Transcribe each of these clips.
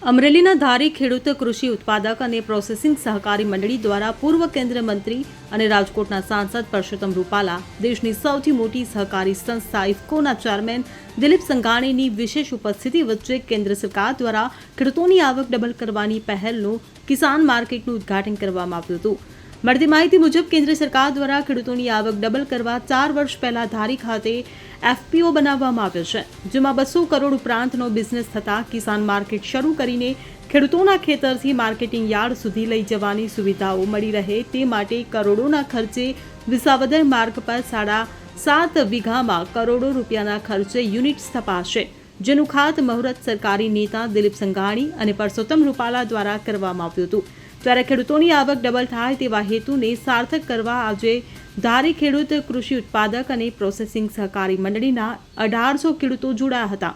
અમરેલીના ધારી ખેડૂત કૃષિ ઉત્પાદક અને પ્રોસેસિંગ સહકારી મંડળી દ્વારા પૂર્વ કેન્દ્રીય મંત્રી અને રાજકોટના સાંસદ પરસોત્તમ રૂપાલા, દેશની સૌથી મોટી સહકારી સંસ્થા ઇફકોના ચેરમેન દિલીપ સંઘાણીની વિશેષ ઉપસ્થિતિ વચ્ચે કેન્દ્ર સરકાર દ્વારા ખેડૂતોની આવક ડબલ કરવાની પહેલનું કિસાન માર્કેટનું ઉદ્ઘાટન કરવામાં આવ્યું હતું। મળતી માહિતી મુજબ કેન્દ્ર સરકાર દ્વારા ખેડૂતોની આવક ડબલ કરવા 4 વર્ષ પહેલા ધારી ખાતે એફપીઓ બનાવવામાં આવ્યો છે, જેમાં 200 કરોડ ઉપરાંતનો બિઝનેસ થતા કિસાન માર્કેટ શરૂ કરીને ખેડૂતોના ખેતરથી માર્કેટિંગ યાર્ડ સુધી લઈ જવાની સુવિધાઓ મળી રહે તે માટે કરોડોના ખર્ચે વિસાવદર માર્ગ પર 7.5 વીઘામાં કરોડો રૂપિયાના ખર્ચે યુનિટ સ્થપાશે, જેનું ખાતમુહૂર્ત સરકારી નેતા દિલીપ સંઘાણી અને પરસોત્તમ રૂપાલા દ્વારા કરવામાં આવ્યું હતું। ત્યારે ખેડૂતોની આવક ડબલ થાય તેવા હેતુને સાર્થક કરવા આજે ધારી ખેડૂત કૃષિ ઉત્પાદક અને પ્રોસેસિંગ સહકારી મંડળીના 1800 ખેડૂતો જોડાયા હતા।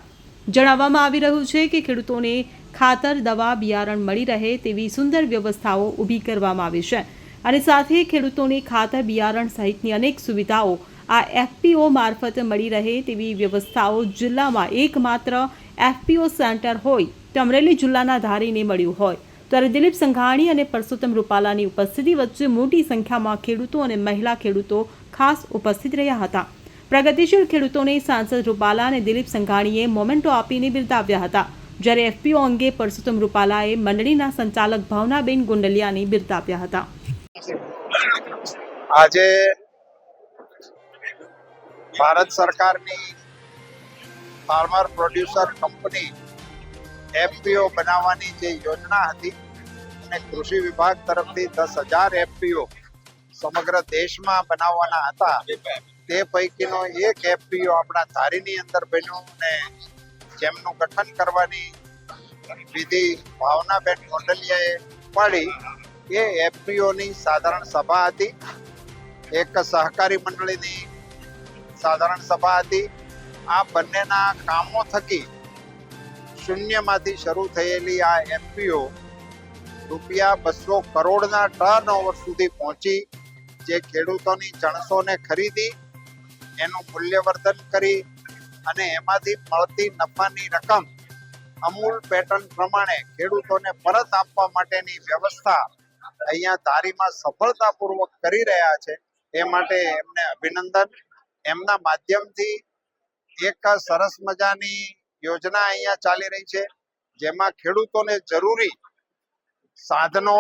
જણાવવામાં આવી રહ્યું છે કે ખેડૂતોને ખાતર, દવા, બિયારણ મળી રહે તેવી સુંદર વ્યવસ્થાઓ ઊભી કરવામાં આવી છે અને સાથે ખેડૂતોને ખાતર, બિયારણ સહિતની અનેક સુવિધાઓ આ એફપીઓ મારફત મળી રહે તેવી વ્યવસ્થાઓ જિલ્લામાં એકમાત્ર એફપીઓ સેન્ટર હોય તે અમરેલી જિલ્લાના ધારીને મળ્યું હોય। ત્યારે દિલીપ સંઘાણી અને પરસોત્તમ રૂપાલાની ઉપસ્થિતિ વચ્ચે મોટી સંખ્યામાં ખેડૂતો અને મહિલા ખેડૂતો ખાસ ઉપસ્થિત રહ્યા હતા। પ્રગતિશીલ ખેડૂતોને સાંસદ રૂપાલા અને દિલીપ સંઘાણીએ મોમેન્ટો આપીને બિરદાવ્યા હતા, જ્યારે એફપીઓ અંગે પરસોત્તમ રૂપાલાએ મંડળીના સંચાલક ભાવનાબેન ગુંડલિયાને બિરદાવ્યા હતા। આજે ભારત સરકારની ફાર્મર પ્રોડ્યુસર કંપની એફપીઓ બનાવવાની જે યોજના હતી અને કૃષિ વિભાગ તરફથી 10,000 એફપીઓ સમગ્ર દેશમાં બનાવવાના હતા, તે પૈકીનો એક એફપીઓ આપણા ધારીની અંદર બન્યું અને જેમનું ગઠન કરવાની વિધિ ભાવનાબેન ગોંડલિયાએ પાડી એ એફપીઓની સાધારણ સભા હતી, એક સહકારી મંડળીની સાધારણ સભા હતી। આ બંનેના કામો થકી શૂન્યમાંથી શરૂ થયેલી આ એફપીઓ રૂપિયા 200 કરોડના ટર્નઓવર સુધી પહોંચી, જે ખેડૂતોની ચણસોને ખરીદી એનું મૂલ્યવર્ધન કરી અને એમાંથી મળતી નફાની રકમ અમૂલ પેટર્ન પ્રમાણે ખેડૂતોને પરત આપવા માટેની વ્યવસ્થા અહીંયા ધારીમાં સફળતાપૂર્વક કરી રહ્યા છે। એ માટે એમને અભિનંદન। એમના માધ્યમથી એક સરસ મજાની યોજના અહીંયા ચાલી રહી છે, જેમાં ખેડૂતોને જરૂરી સાધનો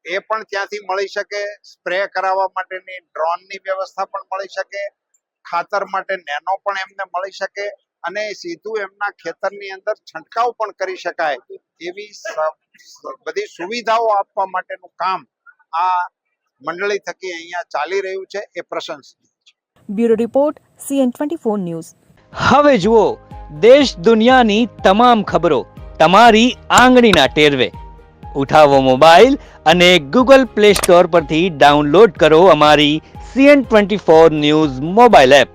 એ પણ ત્યાંથી મળી શકે, સ્પ્રે કરાવવા માટેની ડ્રોનની વ્યવસ્થા પણ મળી શકે, ખાતર માટે નેનો પણ એમને મળી શકે અને સીધું એમના ખેતરની અંદર છંટકાવ પણ કરી શકાય એવી બધી સુવિધાઓ આપવા માટેનું કામ આ મંડળી થકી અહીંયા ચાલી રહ્યું છે, એ પ્રશંસનીય છે। Bureau report CN24 news. હવે જુઓ દેશ દુનિયાની તમામ ખબરો તમારી આંગળીના ટેરવે। ઉઠાવો મોબાઈલ અને Google Play Store પરથી ડાઉનલોડ કરો અમારી CN24 ન્યૂઝ મોબાઈલ એપ।